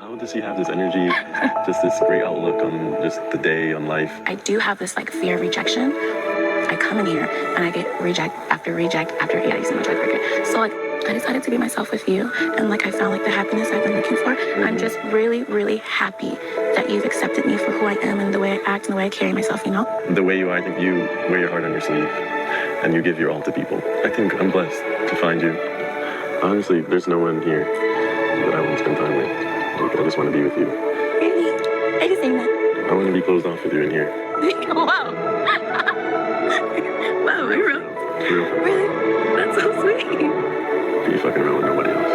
How does she have this energy, just this great outlook on just the day, on life? I do have this like fear of rejection. I come in here and I get reject after reject after yeah, you see my track record. So like I decided to be myself with you, and like I found like the happiness I've been looking for. I'm just really, really happy that you've accepted me for who I am and the way I act and the way I carry myself, you know? The way you are, I think you wear your heart on your sleeve and you give your all to people. I think I'm blessed to find you. Honestly, there's no one here that I want to spend time with. Like, I just want to be with you. Really? Are you saying that? I want to be closed off with you in here. Wow. Wow, are you real? Real. Really? That's so sweet. You fucking around with nobody else.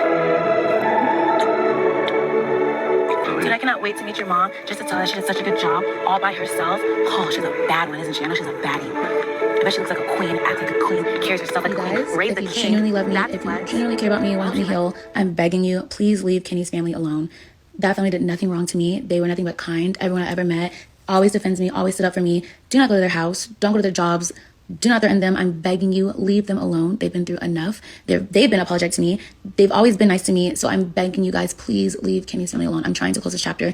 Dude, I cannot wait to meet your mom just to tell her she did such a good job all by herself. Oh, she's a bad one, isn't she? I know she's a baddie. I bet she looks like a queen, acts like a queen, carries herself like a queen, raised a king. If you genuinely love me, if you genuinely care about me, want me to heal, I'm begging you, please leave Kenny's family alone. That family did nothing wrong to me. They were nothing but kind. Everyone I ever met always defends me, always stood up for me. Do not go to their house. Don't go to their jobs. Do not threaten them. I'm begging you, leave them alone. They've been through enough. They've been apologetic to me. They've always been nice to me. So I'm begging you guys, please leave Kenny's family alone. I'm trying to close this chapter.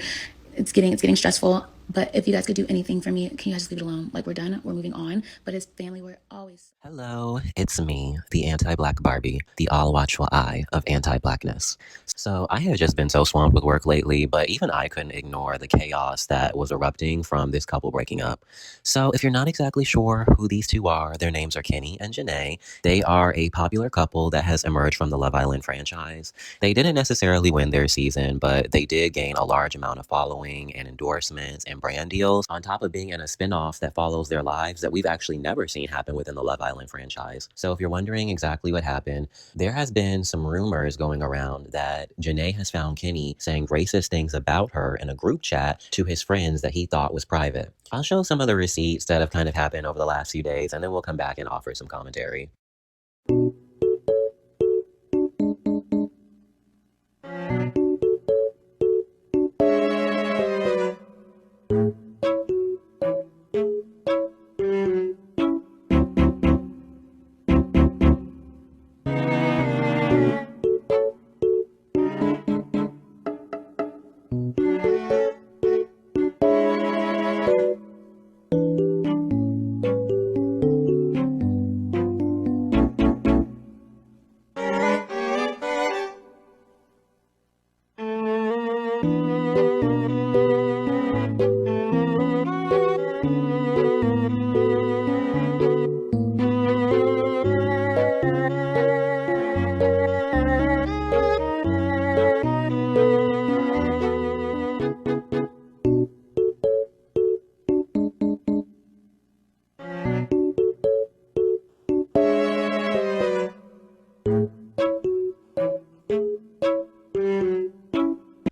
It's getting stressful. But if you guys could do anything for me, can you guys just leave it alone? Like, we're done. We're moving on. But his family were always... Hello, it's me, the anti-black Barbie, the all-watchful eye of anti-blackness. So I have just been so swamped with work lately, but even I couldn't ignore the chaos that was erupting from this couple breaking up. So if you're not exactly sure who these two are, their names are Kenny and Jana. They are a popular couple that has emerged from the Love Island franchise. They didn't necessarily win their season, but they did gain a large amount of following and endorsements and brand deals, on top of being in a spinoff that follows their lives that we've actually never seen happen within the Love Island franchise. So if you're wondering exactly what happened, there has been some rumors going around that Janae has found Kenny saying racist things about her in a group chat to his friends that he thought was private. I'll show some of the receipts that have kind of happened over the last few days, and then we'll come back and offer some commentary.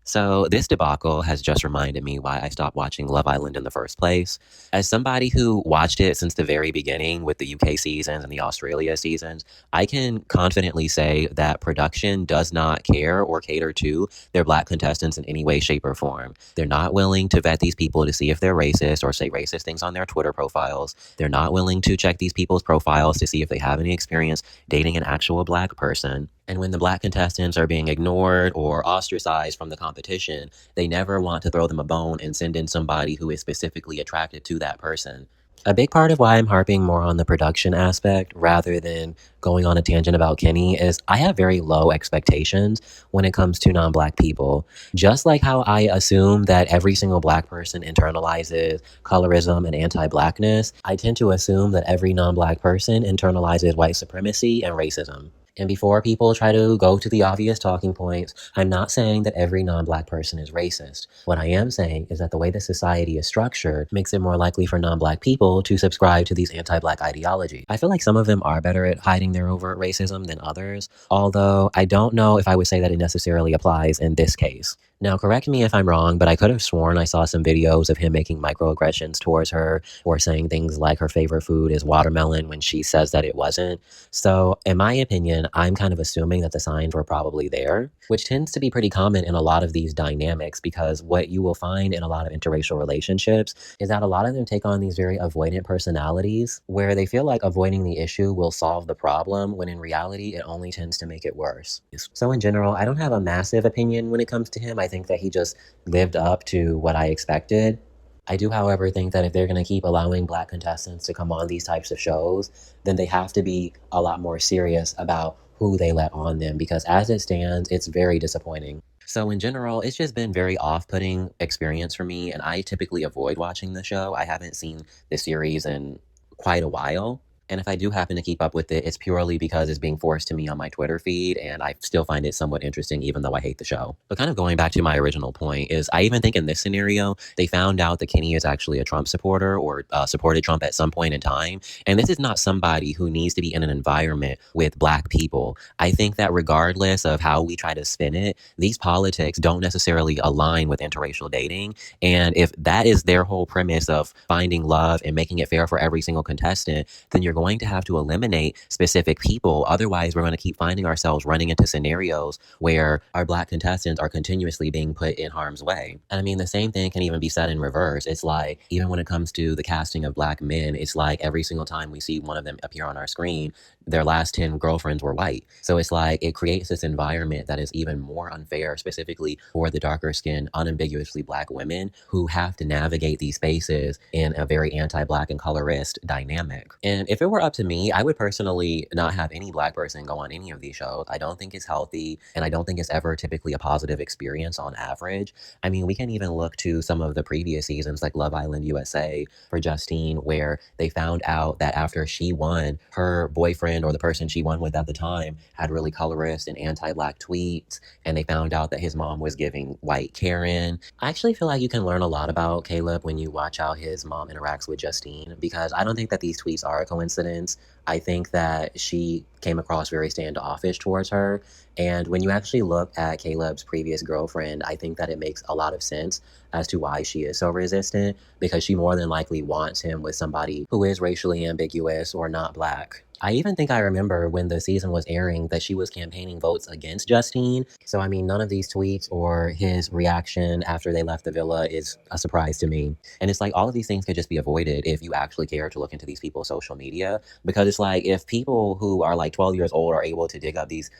So this debacle has just reminded me why I stopped watching Love Island in the first place. As somebody who watched it since the very beginning with the UK seasons and the Australia seasons, I can confidently say that production does not care or cater to their black contestants in any way, shape, or form. They're not willing to vet these people to see if they're racist or say racist things on their Twitter profiles. They're not willing to check these people's profiles to see if they have any experience dating an actual black person. And when the black contestants are being ignored or ostracized from the competition, they never want to throw them a bone and send in somebody who is specifically attracted to that person. A big part of why I'm harping more on the production aspect rather than going on a tangent about Kenny is I have very low expectations when it comes to non-black people. Just like how I assume that every single black person internalizes colorism and anti-blackness, I tend to assume that every non-black person internalizes white supremacy and racism. And before people try to go to the obvious talking points, I'm not saying that every non-black person is racist. What I am saying is that the way that society is structured makes it more likely for non-black people to subscribe to these anti-black ideologies. I feel like some of them are better at hiding their overt racism than others, although I don't know if I would say that it necessarily applies in this case. Now, correct me if I'm wrong, but I could have sworn I saw some videos of him making microaggressions towards her or saying things like her favorite food is watermelon when she says that it wasn't. So, in my opinion, then I'm kind of assuming that the signs were probably there, which tends to be pretty common in a lot of these dynamics, because what you will find in a lot of interracial relationships is that a lot of them take on these very avoidant personalities where they feel like avoiding the issue will solve the problem, when in reality, it only tends to make it worse. So in general, I don't have a massive opinion when it comes to him. I think that he just lived up to what I expected. I do, however, think that if they're going to keep allowing Black contestants to come on these types of shows, then they have to be a lot more serious about who they let on them, because as it stands, it's very disappointing. So in general, it's just been very off-putting experience for me, and I typically avoid watching the show. I haven't seen the series in quite a while. And if I do happen to keep up with it, it's purely because it's being forced to me on my Twitter feed, and I still find it somewhat interesting, even though I hate the show. But kind of going back to my original point is, I even think in this scenario, they found out that Kenny is actually a Trump supporter, or supported Trump at some point in time. And this is not somebody who needs to be in an environment with Black people. I think that regardless of how we try to spin it, these politics don't necessarily align with interracial dating. And if that is their whole premise of finding love and making it fair for every single contestant, then you're going to have to eliminate specific people. Otherwise, we're going to keep finding ourselves running into scenarios where our Black contestants are continuously being put in harm's way. And I mean, the same thing can even be said in reverse. It's like, even when it comes to the casting of Black men, it's like every single time we see one of them appear on our screen, their last 10 girlfriends were white. So it's like, it creates this environment that is even more unfair, specifically for the darker skinned, unambiguously Black women who have to navigate these spaces in a very anti-Black and colorist dynamic. And if it were up to me, I would personally not have any Black person go on any of these shows. I don't think it's healthy, and I don't think it's ever typically a positive experience on average. I mean, we can even look to some of the previous seasons, like Love Island USA for Justine, where they found out that after she won, her boyfriend, or the person she won with at the time, had really colorist and anti-Black tweets, and they found out that his mom was giving white Karen. I actually feel like you can learn a lot about Caleb when you watch how his mom interacts with Justine, because I don't think that these tweets are a coincidence. I think that she came across very standoffish towards her. And when you actually look at Caleb's previous girlfriend, I think that it makes a lot of sense as to why she is so resistant, because she more than likely wants him with somebody who is racially ambiguous or not Black. I even think I remember when the season was airing that she was campaigning votes against Justine. So, I mean, none of these tweets or his reaction after they left the villa is a surprise to me. And it's like, all of these things could just be avoided if you actually care to look into these people's social media. Because it's like, if people who are like 12 years old are able to dig up these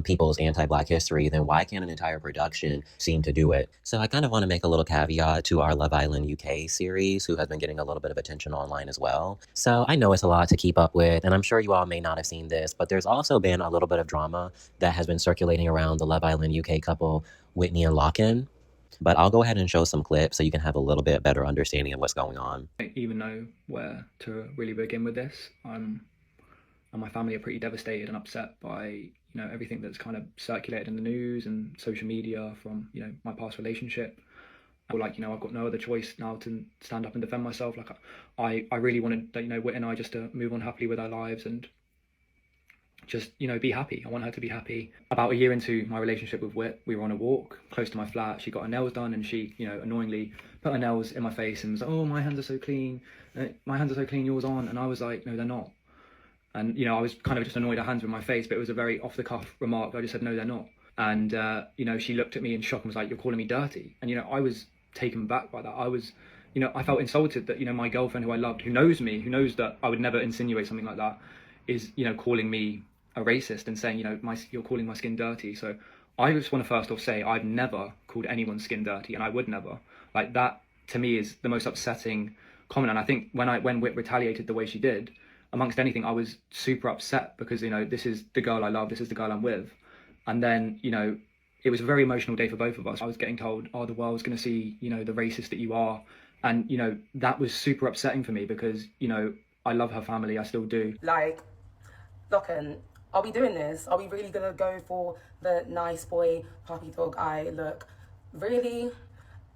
people's anti-Black history, then why can't an entire production seem to do it? So I kind of want to make a little caveat to our Love Island UK series, who has been getting a little bit of attention online as well. So I know it's a lot to keep up with, and I'm sure you all may not have seen this, but there's also been a little bit of drama that has been circulating around the Love Island UK couple, Whitney and Lochan. But I'll go ahead and show some clips so you can have a little bit better understanding of what's going on. I don't even know where to really begin with this. And my family are pretty devastated and upset by everything that's kind of circulated in the news and social media from my past relationship. I've got no other choice now to stand up and defend myself. Like I really wanted Whit and I just to move on happily with our lives and just be happy. I want her to be happy. About a year into my relationship with Whit, we were on a walk close to my flat. She got her nails done, and she annoyingly put her nails in my face and was like, "Oh, my hands are so clean. My hands are so clean. Yours aren't." And I was like, "No, they're not." And I was kind of just annoyed her hands were in my face, but it was a very off the cuff remark. I just said, "No, they're not." And she looked at me in shock and was like, "You're calling me dirty?" And I was taken back by that. I was I felt insulted that my girlfriend, who I loved, who knows me, who knows that I would never insinuate something like that, is calling me a racist and saying you're calling my skin dirty. So I just want to first off say I've never called anyone's skin dirty, and I would never. Like, that to me is the most upsetting comment. And I think when Whit retaliated the way she did, amongst anything, I was super upset, because this is the girl I love, this is the girl I'm with. And then it was a very emotional day for both of us. I was getting told, "Oh, the world's going to see the racist that you are." And that was super upsetting for me, because I love her family, I still do. Like, Lochan, are we doing this? Are we really gonna go for the nice boy puppy dog eye look? Really?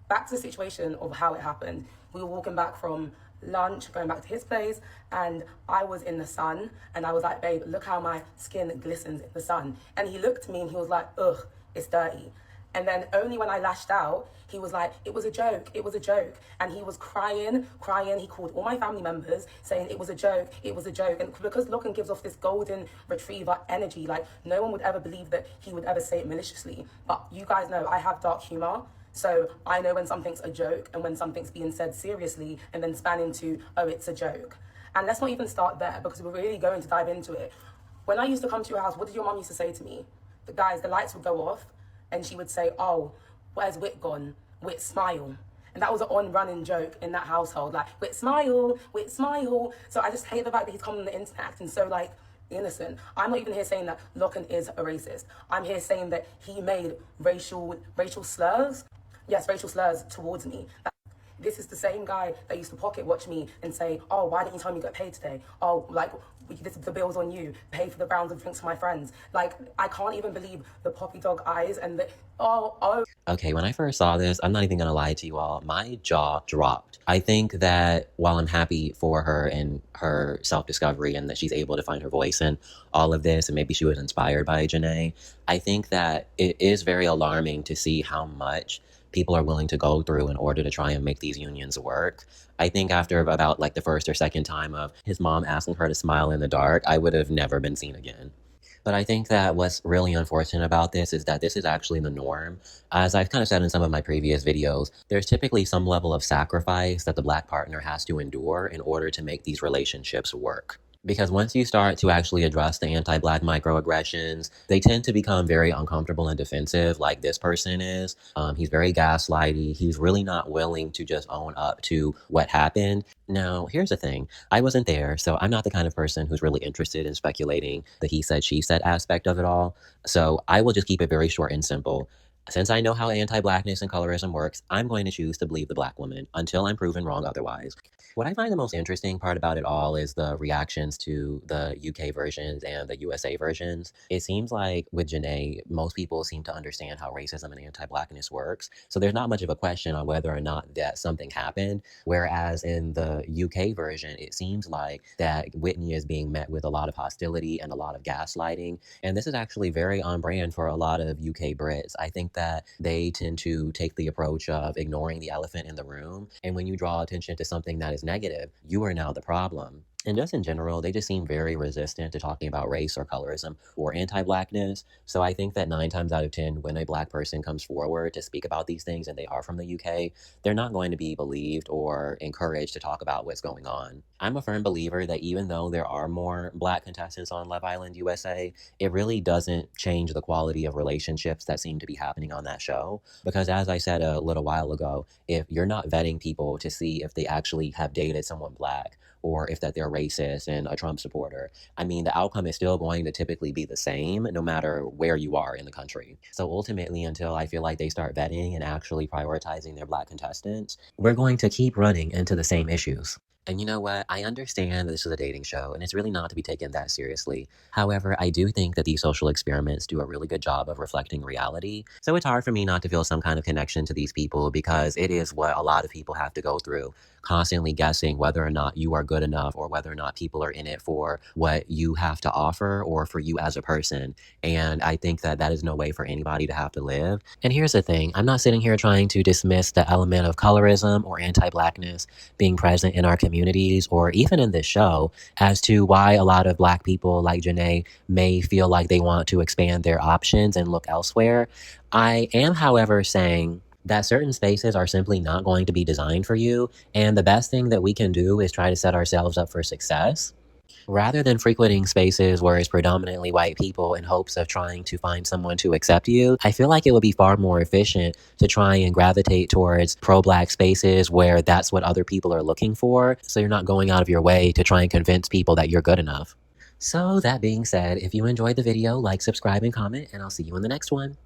Back to the situation of how it happened. We were walking back from lunch, going back to his place, and I was in the sun, and I was like, "Babe, look how my skin glistens in the sun." And he looked at me and he was like, "Ugh, it's dirty." And then only when I lashed out, he was like, it was a joke, it was a joke. And he was crying. He called all my family members saying it was a joke, it was a joke. And because Lochan gives off this golden retriever energy, like no one would ever believe that he would ever say it maliciously. But you guys know I have dark humor. So I know when something's a joke and when something's being said seriously and then span into, oh, it's a joke. And let's not even start there because we're really going to dive into it. When I used to come to your house, what did your mom used to say to me? The guys, the lights would go off and she would say, oh, where's Whit gone? Whit, smile. And that was an on-running joke in that household, like, Whit, smile, Whit, smile. So I just hate the fact that he's come on the internet acting so, like, innocent. I'm not even here saying that Lochan is a racist. I'm here saying that he made racial slurs. Yes, racial slurs towards me. This is the same guy that used to pocket watch me and say, oh, why didn't you tell me you got paid today? Oh, like, the bill's on you. Pay for the rounds of drinks for my friends. Like, I can't even believe the poppy dog eyes and the, oh. Okay, when I first saw this, I'm not even gonna lie to you all, my jaw dropped. I think that while I'm happy for her and her self-discovery and that she's able to find her voice in all of this, and maybe she was inspired by Janae, I think that it is very alarming to see how much people are willing to go through in order to try and make these unions work. I think after about like the first or second time of his mom asking her to smile in the dark, I would have never been seen again. But I think that what's really unfortunate about this is that this is actually the norm. As I've kind of said in some of my previous videos, there's typically some level of sacrifice that the Black partner has to endure in order to make these relationships work. Because once you start to actually address the anti-Black microaggressions, they tend to become very uncomfortable and defensive, like this person is. He's very gaslighty. He's really not willing to just own up to what happened. Now, here's the thing. I wasn't there, so I'm not the kind of person who's really interested in speculating the he said, she said aspect of it all. So I will just keep it very short and simple. Since I know how anti-Blackness and colorism works, I'm going to choose to believe the Black woman until I'm proven wrong otherwise. What I find the most interesting part about it all is the reactions to the UK versions and the USA versions. It seems like with Janae, most people seem to understand how racism and anti-Blackness works. So there's not much of a question on whether or not that something happened. Whereas in the UK version, it seems like that Whitney is being met with a lot of hostility and a lot of gaslighting. And this is actually very on brand for a lot of UK Brits. I think that they tend to take the approach of ignoring the elephant in the room. And when you draw attention to something that is negative, you are now the problem. And just in general, they just seem very resistant to talking about race or colorism or anti-Blackness. So I think that 9 times out of 10, when a Black person comes forward to speak about these things and they are from the UK, they're not going to be believed or encouraged to talk about what's going on. I'm a firm believer that even though there are more Black contestants on Love Island USA, it really doesn't change the quality of relationships that seem to be happening on that show. Because as I said a little while ago, if you're not vetting people to see if they actually have dated someone Black, or if that they're racist and a Trump supporter, I mean, the outcome is still going to typically be the same no matter where you are in the country. So ultimately, until I feel like they start vetting and actually prioritizing their Black contestants, we're going to keep running into the same issues. And you know what? I understand that this is a dating show and it's really not to be taken that seriously. However, I do think that these social experiments do a really good job of reflecting reality. So it's hard for me not to feel some kind of connection to these people because it is what a lot of people have to go through, constantly guessing whether or not you are good enough or whether or not people are in it for what you have to offer or for you as a person. And I think that that is no way for anybody to have to live. And here's the thing. I'm not sitting here trying to dismiss the element of colorism or anti-Blackness being present in our communities or even in this show as to why a lot of Black people like Janae may feel like they want to expand their options and look elsewhere. I am, however, saying that certain spaces are simply not going to be designed for you, and the best thing that we can do is try to set ourselves up for success. Rather than frequenting spaces where it's predominantly white people in hopes of trying to find someone to accept you, I feel like it would be far more efficient to try and gravitate towards pro-Black spaces where that's what other people are looking for, so you're not going out of your way to try and convince people that you're good enough. So that being said, if you enjoyed the video, like, subscribe, and comment, and I'll see you in the next one.